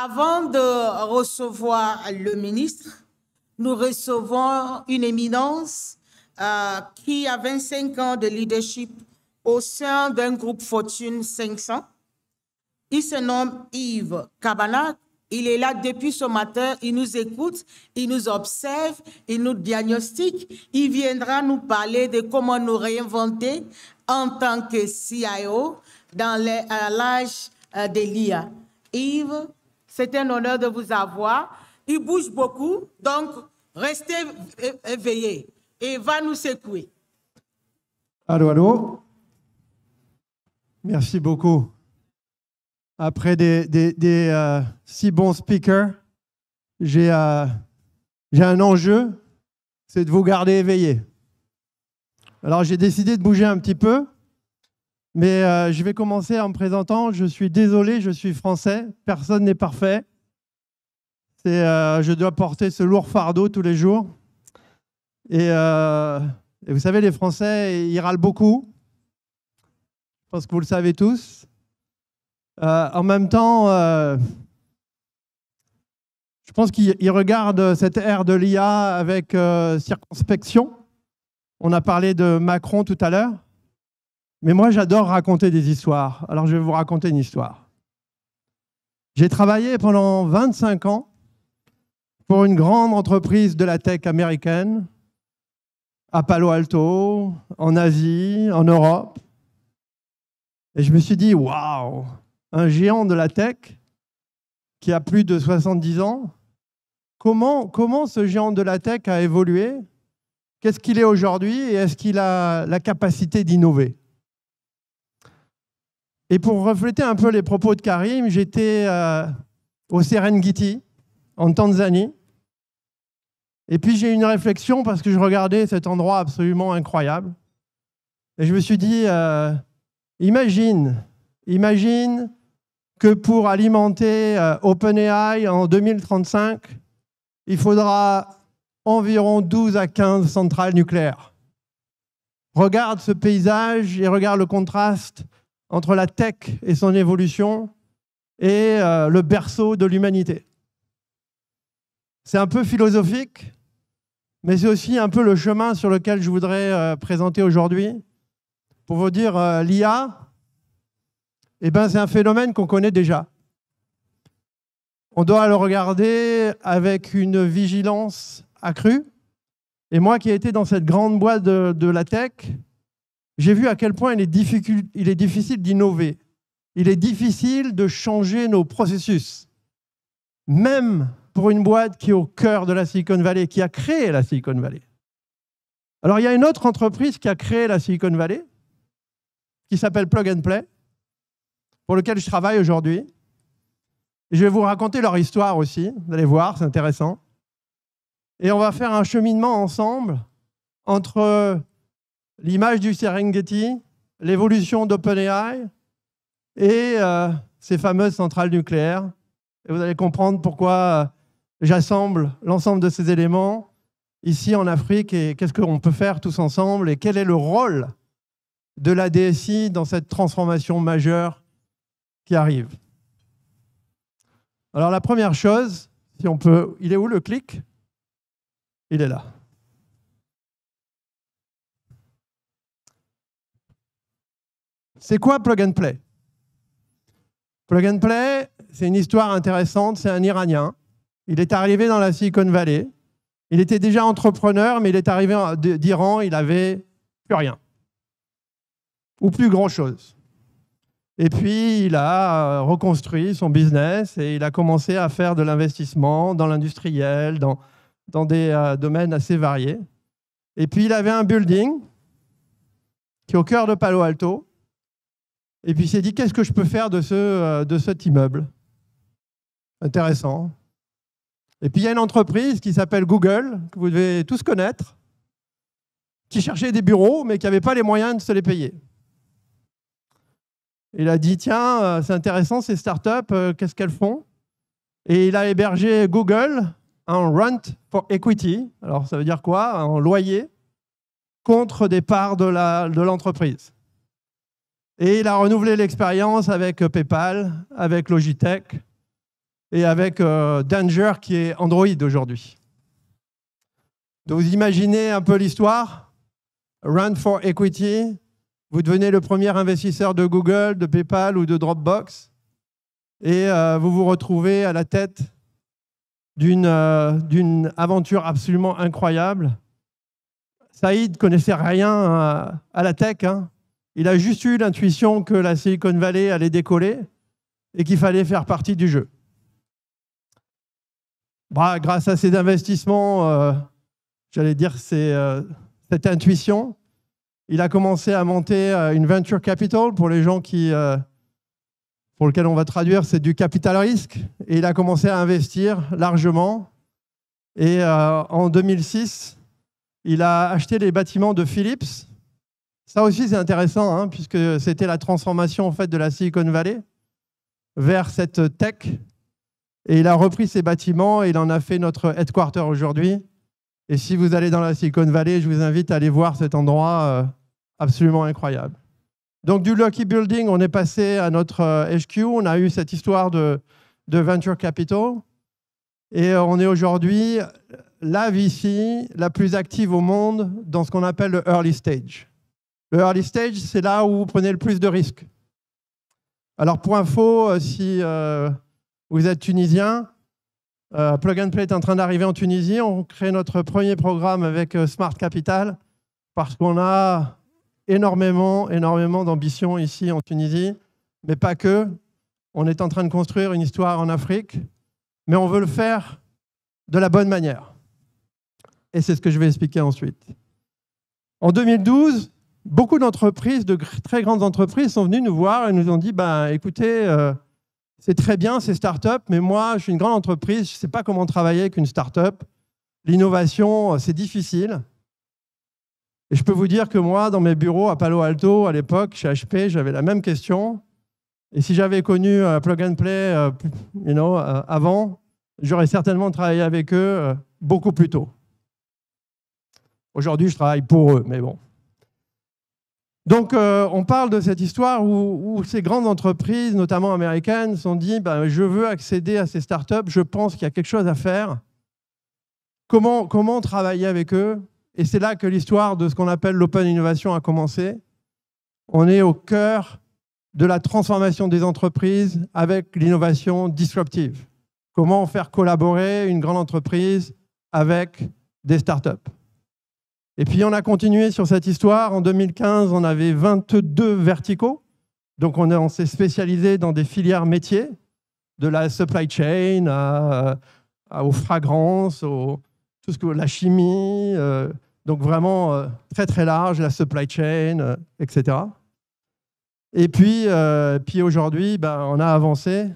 Avant de recevoir le ministre, nous recevons une éminence qui a 25 ans de leadership au sein d'un groupe Fortune 500. Il se nomme Yves Cabana. Il est là depuis ce matin, il nous écoute, il nous observe, il nous diagnostique. Il viendra nous parler de comment nous réinventer en tant que CIO dans l'âge de l'IA. Yves, c'est un honneur de vous avoir. Il bouge beaucoup, donc restez éveillés et va nous secouer. Allô, allô. Merci beaucoup. Après des si bons speakers, j'ai un enjeu, c'est de vous garder éveillés. Alors j'ai décidé de bouger un petit peu, mais je vais commencer en me présentant. Je suis désolé, je suis français, personne n'est parfait. Je dois porter ce lourd fardeau tous les jours. Et vous savez, les Français, ils râlent beaucoup. Je pense que vous le savez tous. En même temps, je pense qu'ils regardent cette ère de l'IA avec circonspection. On a parlé de Macron tout à l'heure. Mais moi, j'adore raconter des histoires. Alors, je vais vous raconter une histoire. J'ai travaillé pendant 25 ans pour une grande entreprise de la tech américaine, à Palo Alto, en Asie, en Europe. Et je me suis dit, waouh, un géant de la tech qui a plus de 70 ans, comment ce géant de la tech a évolué? Qu'est-ce qu'il est aujourd'hui et est-ce qu'il a la capacité d'innover? Et pour refléter un peu les propos de Karim, j'étais au Serengeti, en Tanzanie. Et puis j'ai eu une réflexion parce que je regardais cet endroit absolument incroyable. Et je me suis dit, imagine que pour alimenter OpenAI en 2035, il faudra environ 12 à 15 centrales nucléaires. Regarde ce paysage et regarde le contraste entre la tech et son évolution et le berceau de l'humanité. C'est un peu philosophique, mais c'est aussi un peu le chemin sur lequel je voudrais présenter aujourd'hui. Pour vous dire, l'IA, c'est un phénomène qu'on connaît déjà. On doit le regarder avec une vigilance accrue. Et moi qui ai été dans cette grande boîte de la tech, j'ai vu à quel point il est difficile d'innover. Il est difficile de changer nos processus. Même pour une boîte qui est au cœur de la Silicon Valley, qui a créé la Silicon Valley. Alors, il y a une autre entreprise qui a créé la Silicon Valley, qui s'appelle Plug and Play, pour lequel je travaille aujourd'hui. Et je vais vous raconter leur histoire aussi. Vous allez voir, c'est intéressant. Et on va faire un cheminement ensemble entre l'image du Serengeti, l'évolution d'OpenAI et ces fameuses centrales nucléaires. Et vous allez comprendre pourquoi j'assemble l'ensemble de ces éléments ici en Afrique et qu'est-ce qu'on peut faire tous ensemble et quel est le rôle de la DSI dans cette transformation majeure qui arrive. Alors la première chose, si on peut, il est où le clic? Il est là. C'est quoi Plug and Play? Plug and Play, c'est une histoire intéressante, c'est un Iranien. Il est arrivé dans la Silicon Valley. Il était déjà entrepreneur, mais il est arrivé d'Iran, il n'avait plus rien. Ou plus grand-chose. Et puis, il a reconstruit son business et il a commencé à faire de l'investissement dans l'industriel, dans des domaines assez variés. Et puis, il avait un building qui est au cœur de Palo Alto. Et puis, il s'est dit, qu'est-ce que je peux faire de cet immeuble? Intéressant. Et puis, il y a une entreprise qui s'appelle Google, que vous devez tous connaître, qui cherchait des bureaux, mais qui n'avait pas les moyens de se les payer. Il a dit, tiens, c'est intéressant, ces startups, qu'est-ce qu'elles font? Et il a hébergé Google en rent for equity. Alors, ça veut dire quoi? En loyer contre des parts de l'entreprise. Et il a renouvelé l'expérience avec PayPal, avec Logitech. et avec Danger qui est Android aujourd'hui. Donc vous imaginez un peu l'histoire. Run for Equity, vous devenez le premier investisseur de Google, de PayPal ou de Dropbox et vous vous retrouvez à la tête d'une aventure absolument incroyable. Saïd connaissait rien à la tech, hein. Il a juste eu l'intuition que la Silicon Valley allait décoller et qu'il fallait faire partie du jeu. Bah, grâce à ces investissements, j'allais dire cette intuition, il a commencé à monter une venture capital pour les gens pour lesquels on va traduire, c'est du capital risque. Et il a commencé à investir largement. Et en 2006, il a acheté les bâtiments de Philips. Ça aussi, c'est intéressant, hein, puisque c'était la transformation en fait, de la Silicon Valley vers cette tech. Et il a repris ces bâtiments et il en a fait notre headquarter aujourd'hui. Et si vous allez dans la Silicon Valley, je vous invite à aller voir cet endroit absolument incroyable. Donc du Lucky Building, on est passé à notre HQ. On a eu cette histoire de Venture Capital. Et on est aujourd'hui la VC la plus active au monde dans ce qu'on appelle le early stage. Le early stage, c'est là où vous prenez le plus de risques. Alors pour info, si vous êtes tunisien, Plug and Play est en train d'arriver en Tunisie. On crée notre premier programme avec Smart Capital parce qu'on a énormément d'ambition ici en Tunisie, mais pas que. On est en train de construire une histoire en Afrique, mais on veut le faire de la bonne manière. Et c'est ce que je vais expliquer ensuite. En 2012, beaucoup d'entreprises, de très grandes entreprises, sont venues nous voir et nous ont dit bah, écoutez, c'est très bien ces startups, mais moi, je suis une grande entreprise, je ne sais pas comment travailler avec une startup. L'innovation, c'est difficile. Et je peux vous dire que moi, dans mes bureaux à Palo Alto, à l'époque, chez HP, j'avais la même question. Et si j'avais connu Plug and Play avant, j'aurais certainement travaillé avec eux beaucoup plus tôt. Aujourd'hui, je travaille pour eux, mais bon. Donc, on parle de cette histoire où ces grandes entreprises, notamment américaines, se sont dit bah, je veux accéder à ces startups, je pense qu'il y a quelque chose à faire. Comment travailler avec eux? Et c'est là que l'histoire de ce qu'on appelle l'open innovation a commencé. On est au cœur de la transformation des entreprises avec l'innovation disruptive. Comment faire collaborer une grande entreprise avec des startups. Et puis, on a continué sur cette histoire. En 2015, on avait 22 verticaux. Donc, on s'est spécialisé dans des filières métiers, de la supply chain aux fragrances, tout ce que la chimie. Donc, vraiment très, très large, la supply chain, etc. Et puis aujourd'hui, on a avancé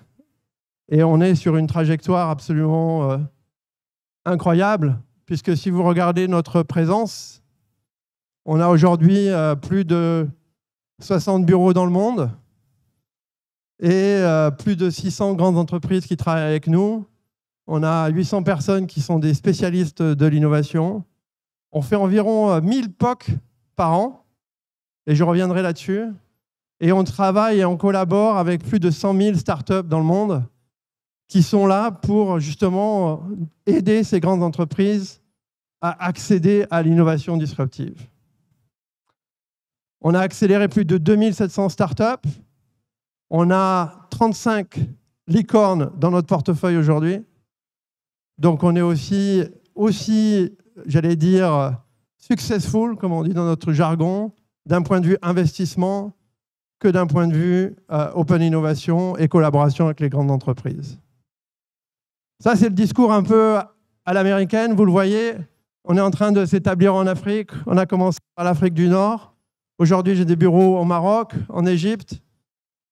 et on est sur une trajectoire absolument incroyable. Puisque si vous regardez notre présence, on a aujourd'hui plus de 60 bureaux dans le monde et plus de 600 grandes entreprises qui travaillent avec nous. On a 800 personnes qui sont des spécialistes de l'innovation. On fait environ 1000 POC par an, et je reviendrai là-dessus. Et on travaille et on collabore avec plus de 100 000 startups dans le monde qui sont là pour justement aider ces grandes entreprises à accéder à l'innovation disruptive. On a accéléré plus de 2700 startups. On a 35 licornes dans notre portefeuille aujourd'hui. Donc on est aussi j'allais dire, successful, comme on dit dans notre jargon, d'un point de vue investissement que d'un point de vue open innovation et collaboration avec les grandes entreprises. Ça, c'est le discours un peu à l'américaine. Vous le voyez, on est en train de s'établir en Afrique. On a commencé par l'Afrique du Nord. Aujourd'hui, j'ai des bureaux au Maroc, en Égypte.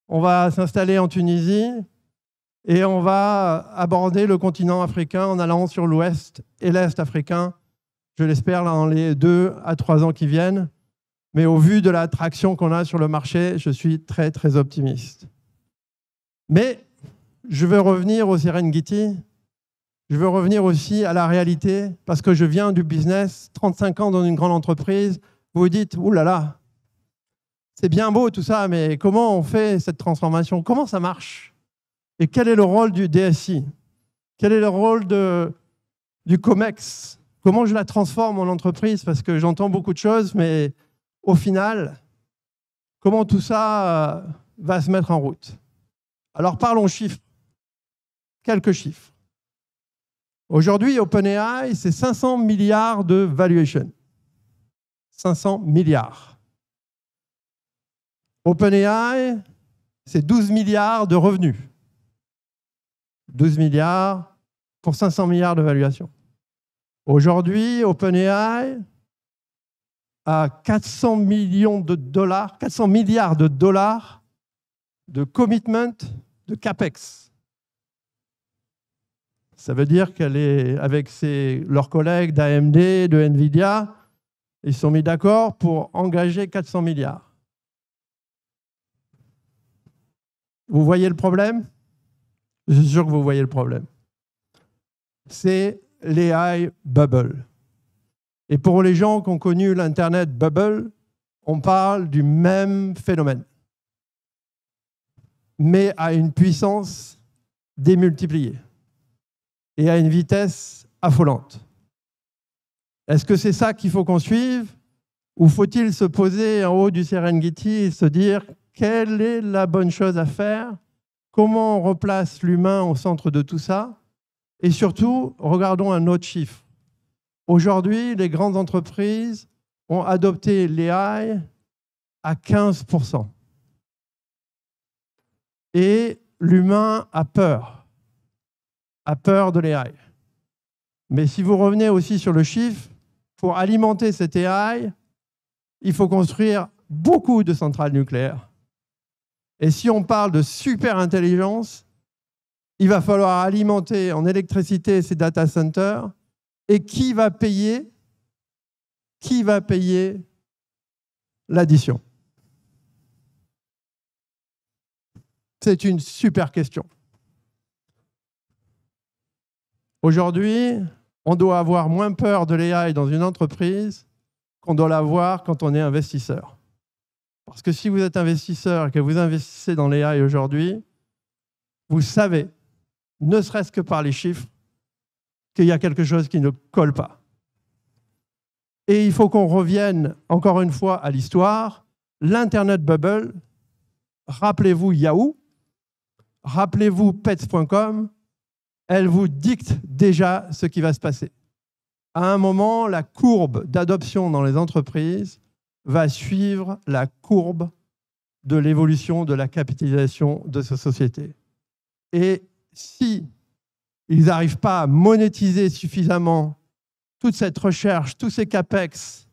On va s'installer en Tunisie et on va aborder le continent africain en allant sur l'ouest et l'est africain, je l'espère, dans les 2 à 3 ans qui viennent. Mais au vu de l'attraction qu'on a sur le marché, je suis très, très optimiste. Mais je veux revenir au Serengeti. Je veux revenir aussi à la réalité, parce que je viens du business, 35 ans dans une grande entreprise. Vous vous dites, ouh là là, c'est bien beau tout ça, mais comment on fait cette transformation? Comment ça marche? Et quel est le rôle du DSI? Quel est le rôle du COMEX? Comment je la transforme en entreprise? Parce que j'entends beaucoup de choses, mais au final, comment tout ça va se mettre en route? Alors parlons chiffres. Quelques chiffres. Aujourd'hui, OpenAI, c'est 500 milliards de valuation. 500 milliards. OpenAI, c'est 12 milliards de revenus. 12 milliards pour 500 milliards de valuation. Aujourd'hui, OpenAI a 400 millions de dollars, 400 milliards de dollars de commitment de CAPEX. Ça veut dire qu'elle est avec leurs collègues d'AMD, de NVIDIA, ils se sont mis d'accord pour engager 400 milliards. Vous voyez le problème? Je suis sûr que vous voyez le problème. C'est l'AI bubble. Et pour les gens qui ont connu l'Internet bubble, on parle du même phénomène, mais à une puissance démultipliée et à une vitesse affolante. Est-ce que c'est ça qu'il faut qu'on suive? Ou faut-il se poser en haut du Serengeti et se dire quelle est la bonne chose à faire? Comment on replace l'humain au centre de tout ça? Et surtout, regardons un autre chiffre. Aujourd'hui, les grandes entreprises ont adopté l'AI à 15%. Et l'humain a peur de l'AI. Mais si vous revenez aussi sur le chiffre, pour alimenter cette AI, il faut construire beaucoup de centrales nucléaires. Et si on parle de super intelligence, il va falloir alimenter en électricité ces data centers. Et qui va payer l'addition? C'est une super question. Aujourd'hui, on doit avoir moins peur de l'AI dans une entreprise qu'on doit l'avoir quand on est investisseur. Parce que si vous êtes investisseur et que vous investissez dans l'AI aujourd'hui, vous savez, ne serait-ce que par les chiffres, qu'il y a quelque chose qui ne colle pas. Et il faut qu'on revienne encore une fois à l'histoire. L'Internet bubble, rappelez-vous Yahoo, rappelez-vous pets.com, elle vous dicte déjà ce qui va se passer. À un moment, la courbe d'adoption dans les entreprises va suivre la courbe de l'évolution de la capitalisation de ces sociétés. Et si ils n'arrivent pas à monétiser suffisamment toute cette recherche, tous ces CAPEX,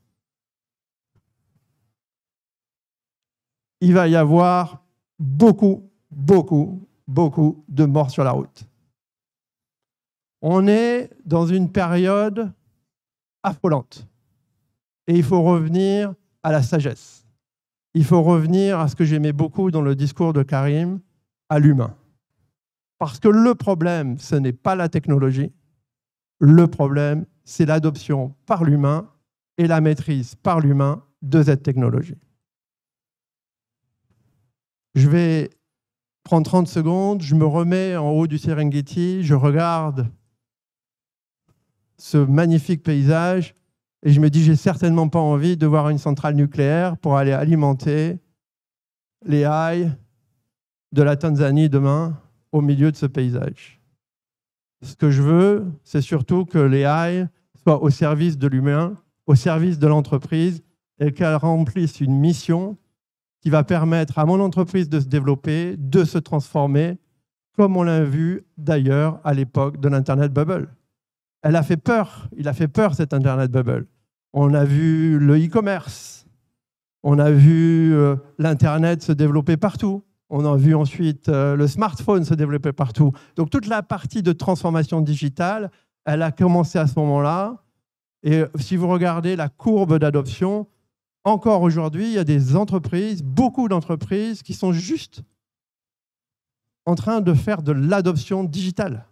il va y avoir beaucoup de morts sur la route. On est dans une période affolante. Et il faut revenir à la sagesse. Il faut revenir à ce que j'aimais beaucoup dans le discours de Karim, à l'humain. Parce que le problème, ce n'est pas la technologie. Le problème, c'est l'adoption par l'humain et la maîtrise par l'humain de cette technologie. Je vais prendre 30 secondes, je me remets en haut du Serengeti, je regarde ce magnifique paysage et je me dis, j'ai certainement pas envie de voir une centrale nucléaire pour aller alimenter les AI de la Tanzanie demain au milieu de ce paysage. Ce que je veux, c'est surtout que les AI soient au service de l'humain, au service de l'entreprise et qu'elles remplissent une mission qui va permettre à mon entreprise de se développer, de se transformer, comme on l'a vu d'ailleurs à l'époque de l'Internet Bubble. Elle a fait peur, il a fait peur cet Internet Bubble. On a vu le e-commerce, on a vu l'Internet se développer partout, on a vu ensuite le smartphone se développer partout. Donc toute la partie de transformation digitale, elle a commencé à ce moment-là. Et si vous regardez la courbe d'adoption, encore aujourd'hui, il y a des entreprises, beaucoup d'entreprises qui sont juste en train de faire de l'adoption digitale.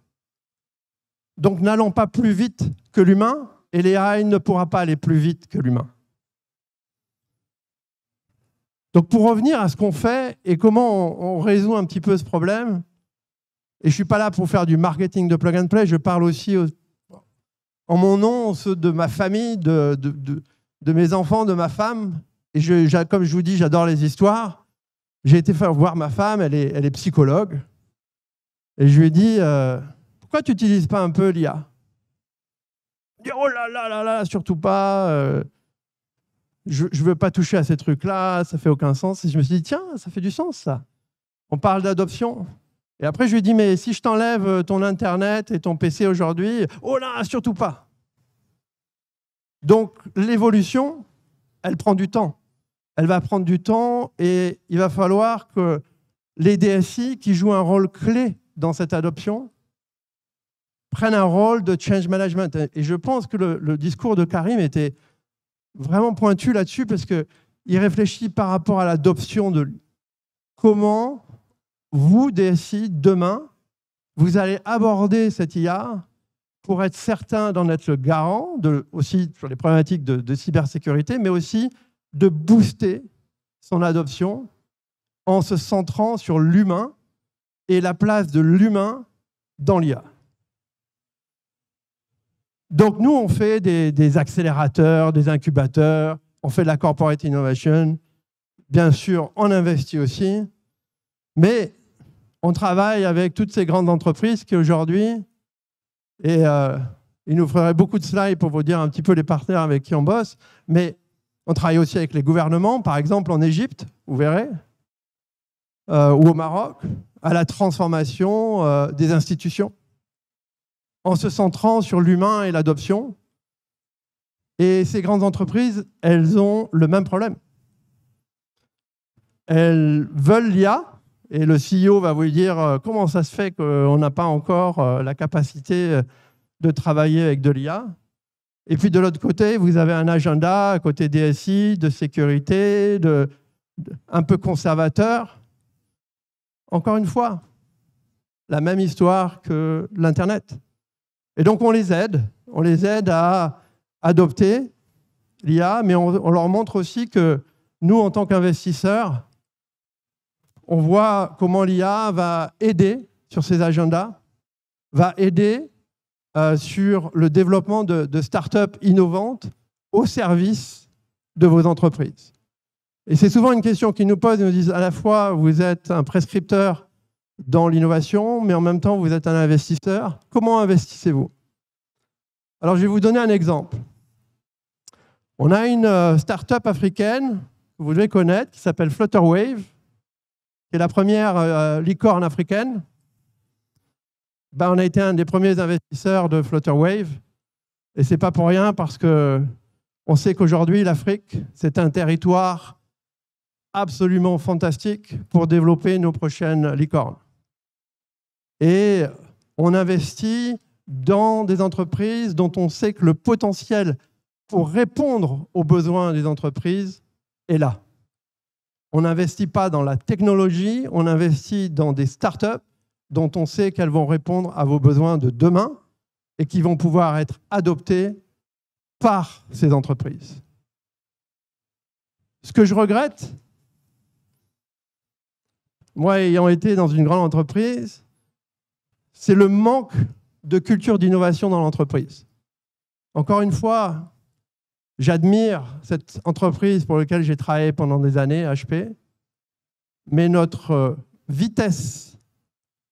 Donc n'allons pas plus vite que l'humain et l'AI ne pourra pas aller plus vite que l'humain. Donc pour revenir à ce qu'on fait et comment on résout un petit peu ce problème, Et je ne suis pas là pour faire du marketing de plug and play, je parle aussi en mon nom, ceux de ma famille, de mes enfants, de ma femme. Et comme je vous dis, j'adore les histoires. J'ai été voir ma femme, elle est psychologue. Et je lui ai dit, pourquoi tu n'utilises pas un peu l'IA? Elle dit, oh là là là là, surtout pas. Je ne veux pas toucher à ces trucs-là, ça ne fait aucun sens. Et je me suis dit, tiens, ça fait du sens, ça. On parle d'adoption. Et après, je lui ai dit, mais si je t'enlève ton Internet et ton PC aujourd'hui, oh là, surtout pas. Donc, l'évolution, elle prend du temps. Elle va prendre du temps et il va falloir que les DSI, qui jouent un rôle clé dans cette adoption, prennent un rôle de change management. Et je pense que le discours de Karim était vraiment pointu là-dessus parce qu'il réfléchit par rapport à l'adoption de comment vous, DSI, demain, vous allez aborder cette IA pour être certain d'en être le garant, aussi sur les problématiques de cybersécurité, mais aussi de booster son adoption en se centrant sur l'humain et la place de l'humain dans l'IA. Donc nous, on fait des accélérateurs, des incubateurs, on fait de la corporate innovation. Bien sûr, on investit aussi, mais on travaille avec toutes ces grandes entreprises qui aujourd'hui, et il nous faudrait beaucoup de slides pour vous dire un petit peu les partenaires avec qui on bosse, mais on travaille aussi avec les gouvernements, par exemple en Égypte, vous verrez, ou au Maroc, à la transformation des institutions, en se centrant sur l'humain et l'adoption. Et ces grandes entreprises, elles ont le même problème. Elles veulent l'IA, et le CEO va vous dire comment ça se fait qu'on n'a pas encore la capacité de travailler avec de l'IA. Et puis de l'autre côté, vous avez un agenda à côté DSI, de sécurité, un peu conservateur. Encore une fois, la même histoire que l'Internet. Et donc on les aide à adopter l'IA, mais on leur montre aussi que nous, en tant qu'investisseurs, on voit comment l'IA va aider sur ces agendas, va aider sur le développement de start-up innovantes au service de vos entreprises. Et c'est souvent une question qu'ils nous posent, ils nous disent à la fois vous êtes un prescripteur dans l'innovation, mais en même temps vous êtes un investisseur. Comment investissez-vous? Alors je vais vous donner un exemple. On a une start-up africaine que vous devez connaître qui s'appelle Flutterwave, qui est la première licorne africaine. On a été un des premiers investisseurs de Flutterwave. Et ce n'est pas pour rien parce qu'on sait qu'aujourd'hui, l'Afrique, c'est un territoire absolument fantastique pour développer nos prochaines licornes. Et on investit dans des entreprises dont on sait que le potentiel pour répondre aux besoins des entreprises est là. On n'investit pas dans la technologie, on investit dans des startups dont on sait qu'elles vont répondre à vos besoins de demain et qui vont pouvoir être adoptées par ces entreprises. Ce que je regrette, moi ayant été dans une grande entreprise, c'est le manque de culture d'innovation dans l'entreprise. Encore une fois, j'admire cette entreprise pour laquelle j'ai travaillé pendant des années, HP, mais notre vitesse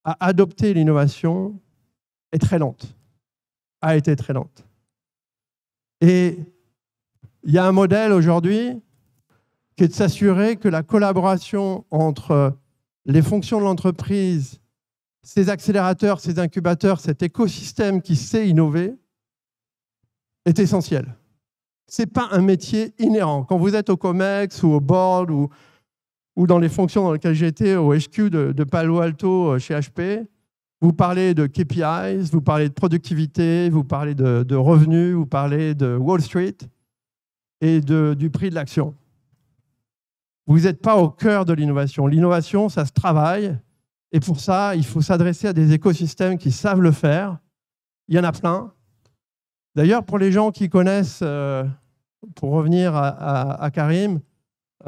à adopter l'innovation est très lente, a été très lente. Et il y a un modèle aujourd'hui qui est de s'assurer que la collaboration entre les fonctions de l'entreprise, ces accélérateurs, ces incubateurs, cet écosystème qui sait innover, est essentiel. Ce n'est pas un métier inhérent. Quand vous êtes au COMEX ou au board ou dans les fonctions dans lesquelles j'étais au HQ de Palo Alto chez HP, vous parlez de KPIs, vous parlez de productivité, vous parlez de revenus, vous parlez de Wall Street et du prix de l'action. Vous n'êtes pas au cœur de l'innovation. L'innovation, ça se travaille. Et pour ça, il faut s'adresser à des écosystèmes qui savent le faire. Il y en a plein. D'ailleurs, pour les gens qui connaissent, pour revenir à Karim,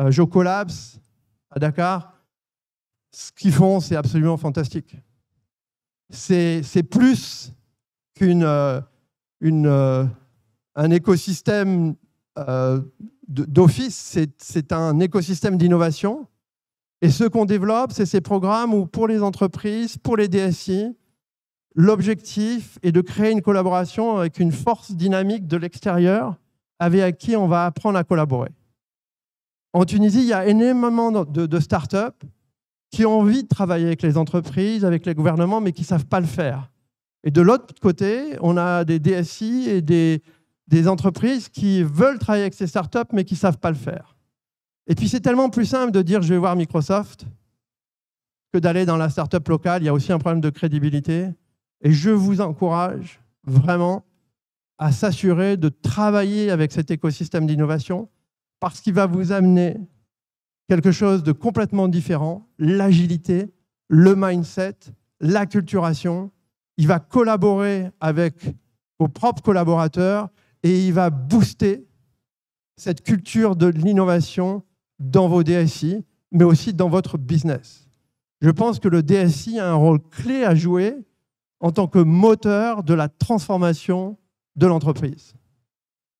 Jocolabs à Dakar, ce qu'ils font, c'est absolument fantastique. c'est plus qu'un écosystème d'office, c'est un écosystème d'innovation. Et ce qu'on développe, c'est ces programmes où pour les entreprises, pour les DSI, l'objectif est de créer une collaboration avec une force dynamique de l'extérieur avec qui on va apprendre à collaborer. En Tunisie, il y a énormément de startups qui ont envie de travailler avec les entreprises, avec les gouvernements, mais qui ne savent pas le faire. Et de l'autre côté, on a des DSI et des entreprises qui veulent travailler avec ces startups, mais qui ne savent pas le faire. Et puis, c'est tellement plus simple de dire « je vais voir Microsoft » que d'aller dans la startup locale. Il y a aussi un problème de crédibilité. Et je vous encourage vraiment à s'assurer de travailler avec cet écosystème d'innovation parce qu'il va vous amener quelque chose de complètement différent, l'agilité, le mindset, l'acculturation. Il va collaborer avec vos propres collaborateurs et il va booster cette culture de l'innovation dans vos DSI, mais aussi dans votre business. Je pense que le DSI a un rôle clé à jouer en tant que moteur de la transformation de l'entreprise.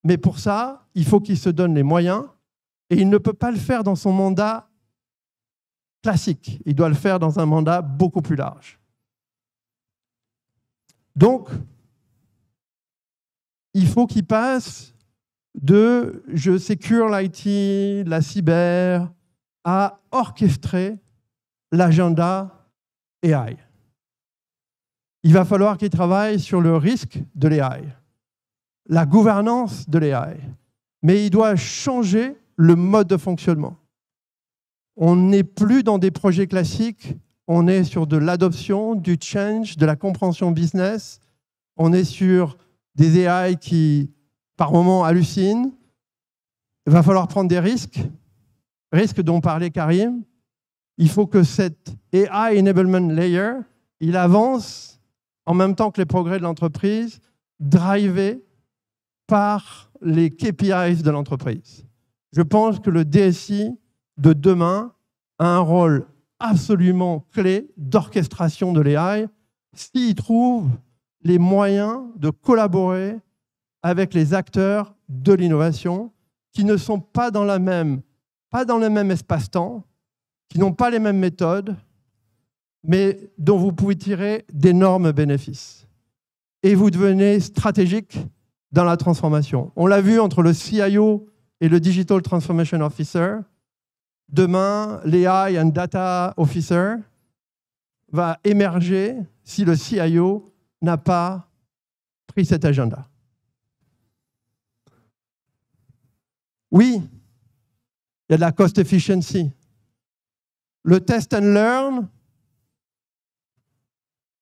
Mais pour ça, il faut qu'il se donne les moyens et il ne peut pas le faire dans son mandat classique. Il doit le faire dans un mandat beaucoup plus large. Donc, il faut qu'il passe de « je sécure l'IT, la cyber » à orchestrer l'agenda AI. Il va falloir qu'il travaille sur le risque de l'AI, la gouvernance de l'AI, mais il doit changer le mode de fonctionnement. On n'est plus dans des projets classiques, on est sur de l'adoption, du change, de la compréhension business, on est sur des AI qui, par moments, hallucinent. Il va falloir prendre des risques dont parlait Karim. Il faut que cet AI Enablement Layer, il avance en même temps que les progrès de l'entreprise, drivé par les KPIs de l'entreprise. Je pense que le DSI de demain a un rôle absolument clé d'orchestration de l'AI s'il trouve les moyens de collaborer avec les acteurs de l'innovation qui ne sont pas dans le même espace-temps, qui n'ont pas les mêmes méthodes, mais dont vous pouvez tirer d'énormes bénéfices. Et vous devenez stratégique dans la transformation. On l'a vu entre le CIO et le Digital Transformation Officer. Demain, l'AI and Data Officer va émerger si le CIO n'a pas pris cet agenda. Oui, il y a de la cost efficiency. Le test and learn,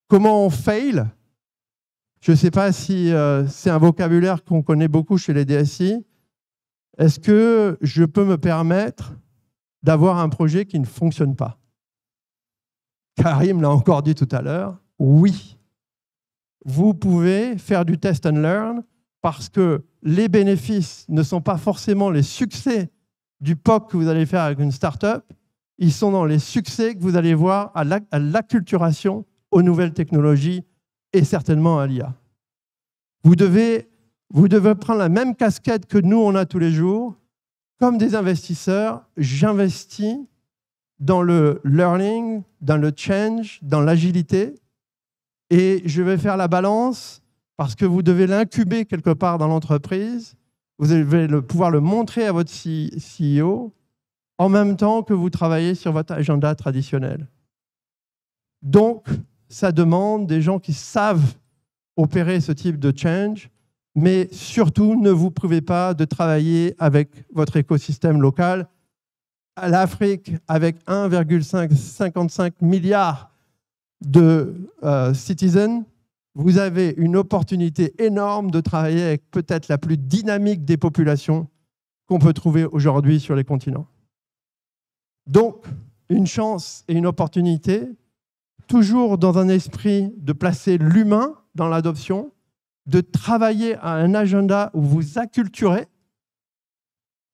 comment on fail? Je ne sais pas si c'est un vocabulaire qu'on connaît beaucoup chez les DSI. Est-ce que je peux me permettre d'avoir un projet qui ne fonctionne pas? Karim l'a encore dit tout à l'heure, oui. Vous pouvez faire du test and learn parce que les bénéfices ne sont pas forcément les succès du POC que vous allez faire avec une start-up, ils sont dans les succès que vous allez voir à l'acculturation aux nouvelles technologies et certainement à l'IA. Vous devez prendre la même casquette que nous, on a tous les jours. Comme des investisseurs, j'investis dans le learning, dans le change, dans l'agilité. Et je vais faire la balance parce que vous devez l'incuber quelque part dans l'entreprise. Vous devez pouvoir le montrer à votre CEO en même temps que vous travaillez sur votre agenda traditionnel. Donc, ça demande des gens qui savent opérer ce type de change, mais surtout, ne vous privez pas de travailler avec votre écosystème local. L'Afrique, avec 1,55 milliard de citizens, vous avez une opportunité énorme de travailler avec peut-être la plus dynamique des populations qu'on peut trouver aujourd'hui sur les continents. Donc, une chance et une opportunité, toujours dans un esprit de placer l'humain dans l'adoption, de travailler à un agenda où vous acculturez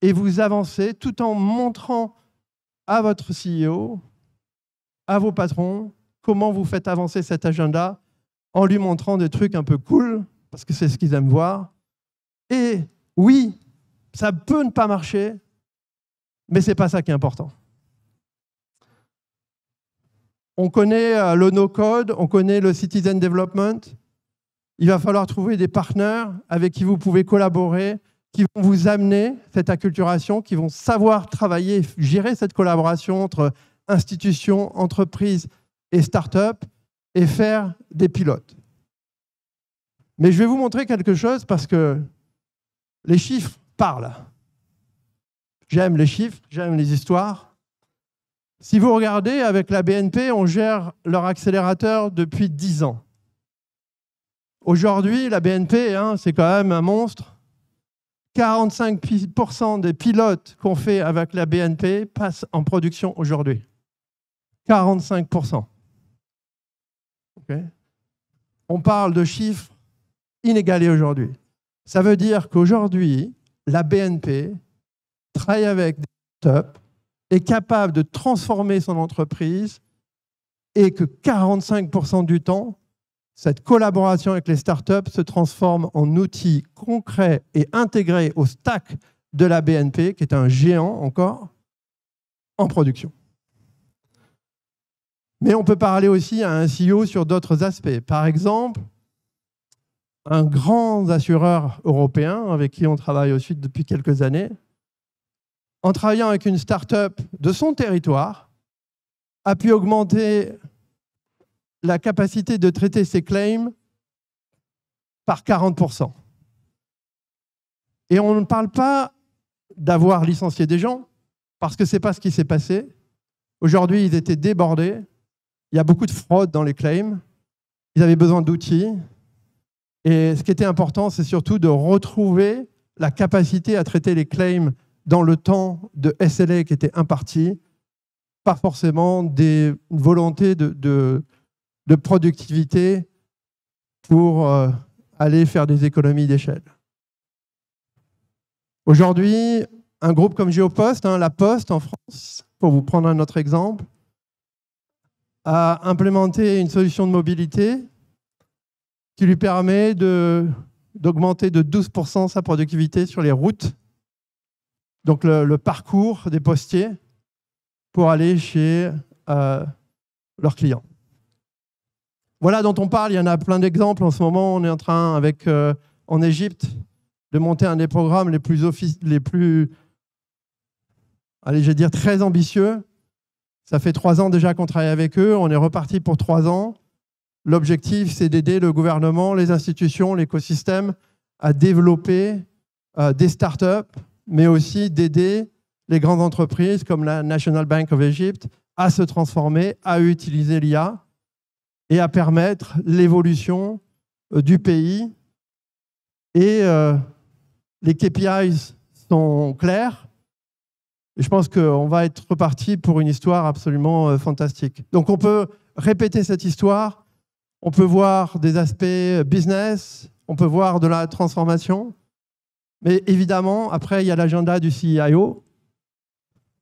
et vous avancez tout en montrant à votre CEO, à vos patrons, comment vous faites avancer cet agenda en lui montrant des trucs un peu cool, parce que c'est ce qu'ils aiment voir. Et oui, ça peut ne pas marcher, mais ce n'est pas ça qui est important. On connaît le no-code, on connaît le citizen development. Il va falloir trouver des partenaires avec qui vous pouvez collaborer, qui vont vous amener cette acculturation, qui vont savoir travailler, gérer cette collaboration entre institutions, entreprises et start-up et faire des pilotes. Mais je vais vous montrer quelque chose parce que les chiffres parlent. J'aime les chiffres, j'aime les histoires. Si vous regardez, avec la BNP, on gère leur accélérateur depuis 10 ans. Aujourd'hui, la BNP, c'est quand même un monstre. 45% des pilotes qu'on fait avec la BNP passent en production aujourd'hui. 45%. Okay. On parle de chiffres inégalés aujourd'hui. Ça veut dire qu'aujourd'hui, la BNP travaille avec des startups, est capable de transformer son entreprise et que 45% du temps, cette collaboration avec les startups se transforme en outils concrets et intégrés au stack de la BNP, qui est un géant encore, en production. Mais on peut parler aussi à un CEO sur d'autres aspects. Par exemple, un grand assureur européen avec qui on travaille aussi depuis quelques années, en travaillant avec une start-up de son territoire, a pu augmenter la capacité de traiter ses claims par 40%. Et on ne parle pas d'avoir licencié des gens, parce que ce n'est pas ce qui s'est passé. Aujourd'hui, ils étaient débordés. Il y a beaucoup de fraude dans les claims. Ils avaient besoin d'outils. Et ce qui était important, c'est surtout de retrouver la capacité à traiter les claims dans le temps de SLA qui était imparti, pas forcément des volontés de productivité pour aller faire des économies d'échelle. Aujourd'hui, un groupe comme Géopost, La Poste en France, pour vous prendre un autre exemple, a implémenté une solution de mobilité qui lui permet d'augmenter de 12% sa productivité sur les routes, donc le parcours des postiers pour aller chez leurs clients. Voilà dont on parle, il y en a plein d'exemples. En ce moment, on est en train, en Égypte, de monter un des programmes les plus allez, je vais dire, très ambitieux. Ça fait 3 ans déjà qu'on travaille avec eux, on est reparti pour 3 ans. L'objectif, c'est d'aider le gouvernement, les institutions, l'écosystème à développer des startups, mais aussi d'aider les grandes entreprises comme la National Bank of Egypt à se transformer, à utiliser l'IA et à permettre l'évolution du pays. Et les KPIs sont clairs. Et je pense qu'on va être reparti pour une histoire absolument fantastique. Donc on peut répéter cette histoire, on peut voir des aspects business, on peut voir de la transformation. Mais évidemment, après, il y a l'agenda du CIO.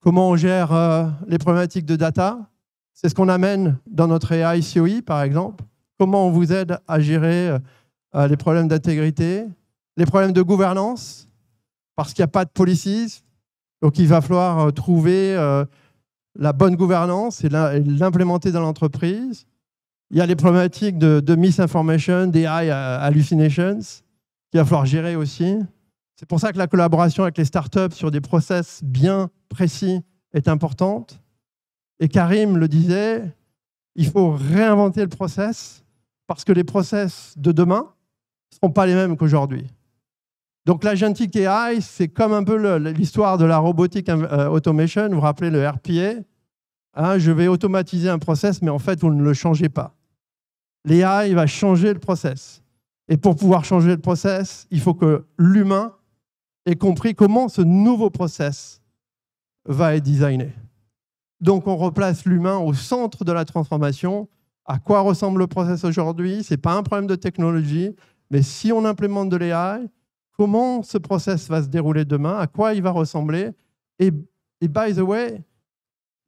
Comment on gère les problématiques de data. C'est ce qu'on amène dans notre AI COE, par exemple. Comment on vous aide à gérer les problèmes d'intégrité, les problèmes de gouvernance, parce qu'il n'y a pas de policies. Donc, il va falloir trouver la bonne gouvernance et l'implémenter dans l'entreprise. Il y a les problématiques de misinformation, d'AI hallucinations, qu'il va falloir gérer aussi. C'est pour ça que la collaboration avec les startups sur des process bien précis est importante. Et Karim le disait, il faut réinventer le process parce que les process de demain ne seront pas les mêmes qu'aujourd'hui. Donc l'agentic AI, c'est comme un peu l'histoire de la robotic automation. Vous vous rappelez le RPA, je vais automatiser un process, mais en fait, vous ne le changez pas. L'AI va changer le process. Et pour pouvoir changer le process, il faut que l'humain ait compris comment ce nouveau process va être designé. Donc on replace l'humain au centre de la transformation. À quoi ressemble le process aujourd'hui? Ce n'est pas un problème de technologie, mais si on implémente de l'AI, comment ce process va se dérouler demain, à quoi il va ressembler. Et by the way,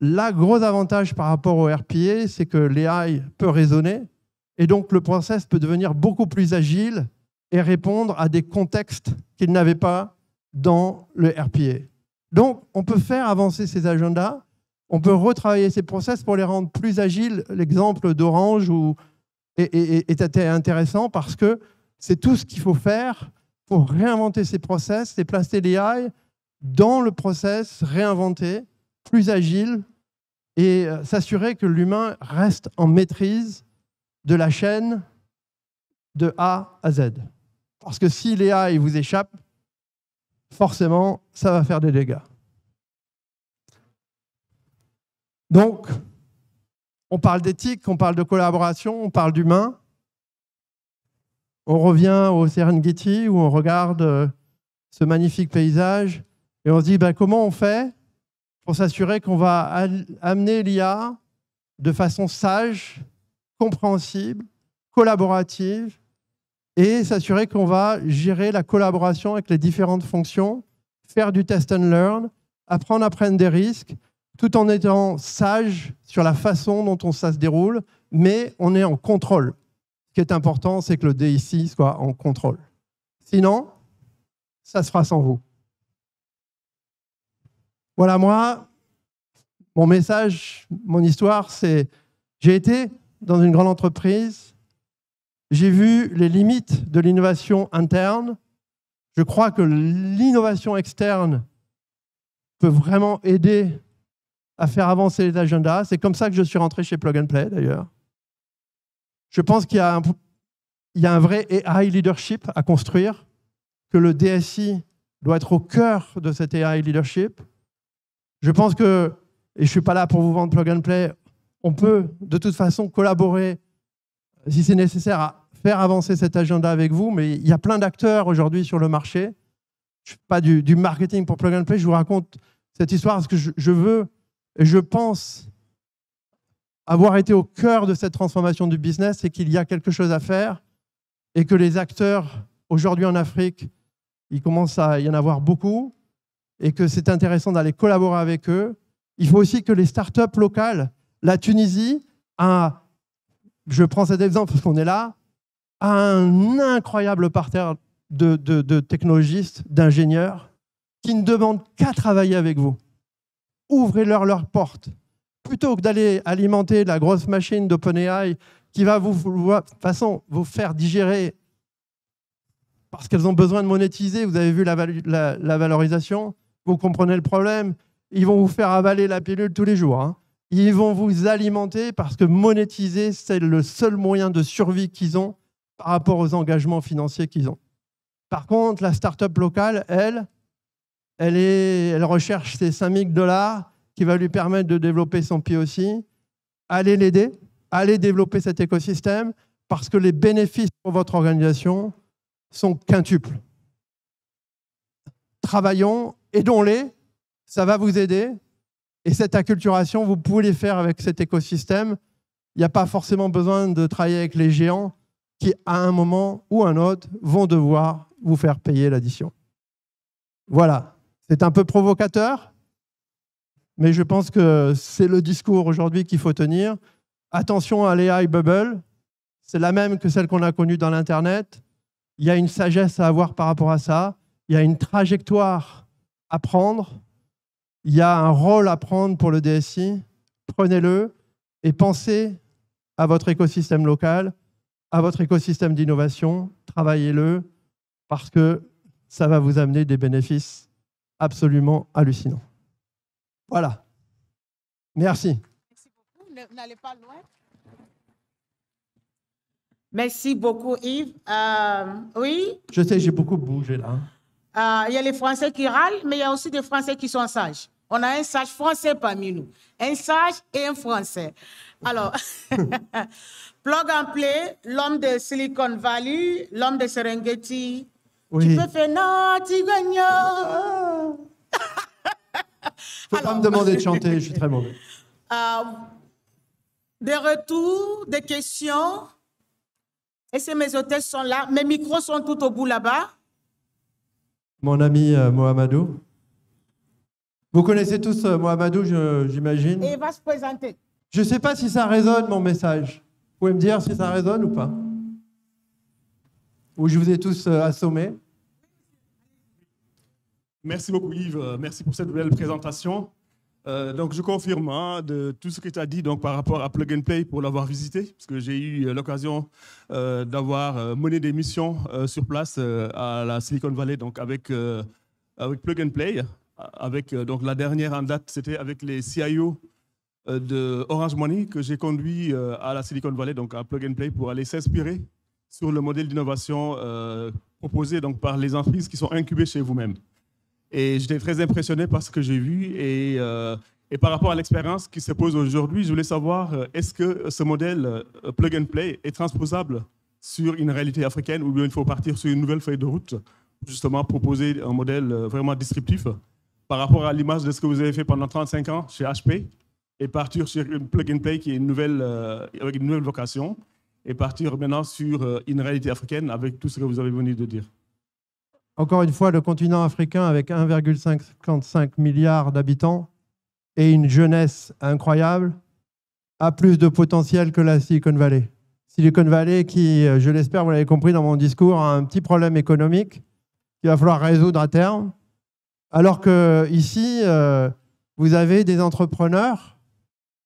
le gros avantage par rapport au RPA, c'est que l'AI peut raisonner, Et donc, le process peut devenir beaucoup plus agile et répondre à des contextes qu'il n'avait pas dans le RPA. Donc, on peut faire avancer ces agendas, on peut retravailler ces process pour les rendre plus agiles. L'exemple d'Orange est intéressant parce que c'est tout ce qu'il faut faire pour réinventer ces process et placer l'AI dans le process, réinventer, plus agile et s'assurer que l'humain reste en maîtrise de la chaîne de A à Z. Parce que si l'AI vous échappe, forcément, ça va faire des dégâts. Donc, on parle d'éthique, on parle de collaboration, on parle d'humain. On revient au Serengeti où on regarde ce magnifique paysage et on se dit comment on fait pour s'assurer qu'on va amener l'IA de façon sage, compréhensible, collaborative et s'assurer qu'on va gérer la collaboration avec les différentes fonctions, faire du test and learn, apprendre à prendre des risques, tout en étant sage sur la façon dont ça se déroule, mais on est en contrôle. Ce qui est important, c'est que le DSI soit en contrôle. Sinon, ça se fera sans vous. Voilà, moi, mon message, mon histoire, c'est j'ai été dans une grande entreprise, j'ai vu les limites de l'innovation interne. Je crois que l'innovation externe peut vraiment aider à faire avancer les agendas. C'est comme ça que je suis rentré chez Plug and Play, d'ailleurs. Je pense qu'il y a un vrai AI leadership à construire, que le DSI doit être au cœur de cet AI leadership. Je pense que, et je ne suis pas là pour vous vendre Plug and Play, on peut de toute façon collaborer, si c'est nécessaire, à faire avancer cet agenda avec vous, mais il y a plein d'acteurs aujourd'hui sur le marché. Je ne fais pas du marketing pour Plug and Play, je vous raconte cette histoire parce que je veux et je pense avoir été au cœur de cette transformation du business et qu'il y a quelque chose à faire et que les acteurs aujourd'hui en Afrique, il commence à y en avoir beaucoup et que c'est intéressant d'aller collaborer avec eux. Il faut aussi que les startups locales, la Tunisie, je prends cet exemple parce qu'on est là, a un incroyable parterre de technologistes, d'ingénieurs qui ne demandent qu'à travailler avec vous. Ouvrez-leur leurs portes. Plutôt que d'aller alimenter la grosse machine d'OpenAI qui va de toute façon vous faire digérer parce qu'elles ont besoin de monétiser. Vous avez vu la valorisation, vous comprenez le problème. Ils vont vous faire avaler la pilule tous les jours. Hein. Ils vont vous alimenter parce que monétiser, c'est le seul moyen de survie qu'ils ont par rapport aux engagements financiers qu'ils ont. Par contre, la start-up locale, elle recherche ses 5 000 $ qui va lui permettre de développer son POC. Allez l'aider, allez développer cet écosystème parce que les bénéfices pour votre organisation sont quintuples. Travaillons, aidons-les, ça va vous aider. Et cette acculturation, vous pouvez les faire avec cet écosystème. Il n'y a pas forcément besoin de travailler avec les géants qui, à un moment ou un autre, vont devoir vous faire payer l'addition. Voilà. C'est un peu provocateur, mais je pense que c'est le discours aujourd'hui qu'il faut tenir. Attention à l'AI bubble, c'est la même que celle qu'on a connue dans l'Internet. Il y a une sagesse à avoir par rapport à ça. Il y a une trajectoire à prendre. Il y a un rôle à prendre pour le DSI. Prenez-le et pensez à votre écosystème local, à votre écosystème d'innovation. Travaillez-le parce que ça va vous amener des bénéfices absolument hallucinant. Voilà. Merci. Merci beaucoup. N'allez pas loin. Merci beaucoup, Yves. Oui. Je sais, j'ai beaucoup bougé là. Il y a les Français qui râlent, mais il y a aussi des Français qui sont sages. On a un sage français parmi nous. Un sage et un français. Alors, Plug and Play, l'homme de Silicon Valley, l'homme de Serengeti. Oui. Tu peux faire non, tu gagnes. Faut pas me demander de chanter, je suis très mauvais. Des retours, des questions. Et ces mes hôtesses sont là. Mes micros sont tout au bout là-bas. Mon ami Mohamedou. Vous connaissez tous Mohamedou, j'imagine. Et il va se présenter. Je ne sais pas si ça résonne, mon message. Vous pouvez me dire si ça résonne ou pas? Ou je vous ai tous assommés? Merci beaucoup Yves, merci pour cette belle présentation. Donc je confirme de tout ce que tu as dit donc, par rapport à Plug and Play pour l'avoir visité, parce que j'ai eu l'occasion d'avoir mené des missions sur place à la Silicon Valley donc, avec Plug and Play. Donc, la dernière en date, c'était avec les CIO de Orange Money que j'ai conduit à la Silicon Valley, donc à Plug and Play, pour aller s'inspirer sur le modèle d'innovation proposé donc, par les entreprises qui sont incubées chez vous-même. Et j'étais très impressionné par ce que j'ai vu. Et par rapport à l'expérience qui se pose aujourd'hui, je voulais savoir, est-ce que ce modèle Plug and Play est transposable sur une réalité africaine ou bien il faut partir sur une nouvelle feuille de route, justement proposer un modèle vraiment disruptif par rapport à l'image de ce que vous avez fait pendant 35 ans chez HP et partir sur une Plug and Play qui est avec une nouvelle vocation et partir maintenant sur une réalité africaine avec tout ce que vous avez venu de dire. Encore une fois, le continent africain avec 1,55 milliard d'habitants et une jeunesse incroyable a plus de potentiel que la Silicon Valley. Silicon Valley qui, je l'espère, vous l'avez compris dans mon discours, a un petit problème économique qu'il va falloir résoudre à terme. Alors qu'ici, vous avez des entrepreneurs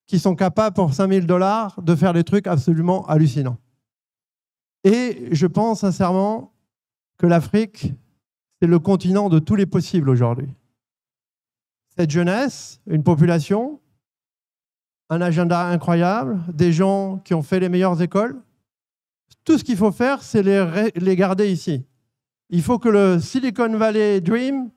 qui sont capables pour 5 000 $ de faire des trucs absolument hallucinants. Et je pense sincèrement que l'Afrique, c'est le continent de tous les possibles aujourd'hui. Cette jeunesse, une population, un agenda incroyable, des gens qui ont fait les meilleures écoles. Tout ce qu'il faut faire, c'est les garder ici. Il faut que le Silicon Valley Dream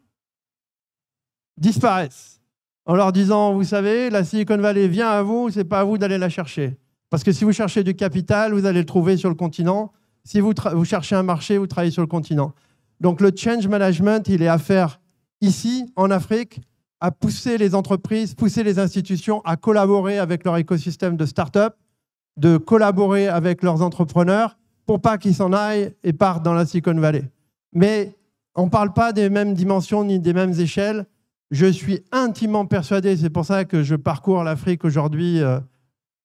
disparaisse. En leur disant, vous savez, la Silicon Valley vient à vous, ce n'est pas à vous d'aller la chercher. Parce que si vous cherchez du capital, vous allez le trouver sur le continent. Si vous cherchez un marché, vous travaillez sur le continent. Donc le change management, il est à faire ici, en Afrique, à pousser les entreprises, pousser les institutions à collaborer avec leur écosystème de start-up, de collaborer avec leurs entrepreneurs pour pas qu'ils s'en aillent et partent dans la Silicon Valley. Mais on ne parle pas des mêmes dimensions ni des mêmes échelles. Je suis intimement persuadé, c'est pour ça que je parcours l'Afrique aujourd'hui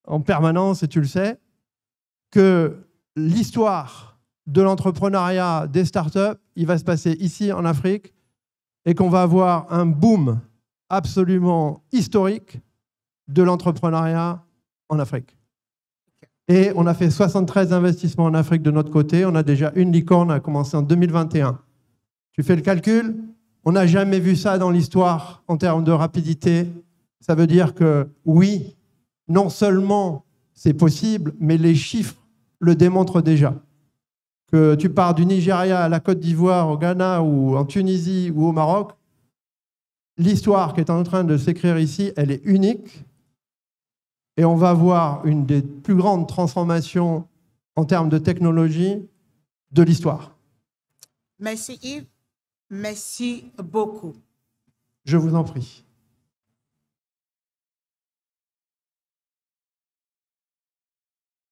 en permanence, et tu le sais, que l'histoire de l'entrepreneuriat, des startups, il va se passer ici en Afrique et qu'on va avoir un boom absolument historique de l'entrepreneuriat en Afrique. Et on a fait 73 investissements en Afrique de notre côté. On a déjà une licorne, a commencé en 2021. Tu fais le calcul, on n'a jamais vu ça dans l'histoire en termes de rapidité. Ça veut dire que oui, non seulement c'est possible, mais les chiffres le démontrent déjà. Que tu pars du Nigeria à la Côte d'Ivoire, au Ghana ou en Tunisie ou au Maroc, l'histoire qui est en train de s'écrire ici, elle est unique. Et on va voir une des plus grandes transformations en termes de technologie de l'histoire. Merci Yves, merci beaucoup. Je vous en prie.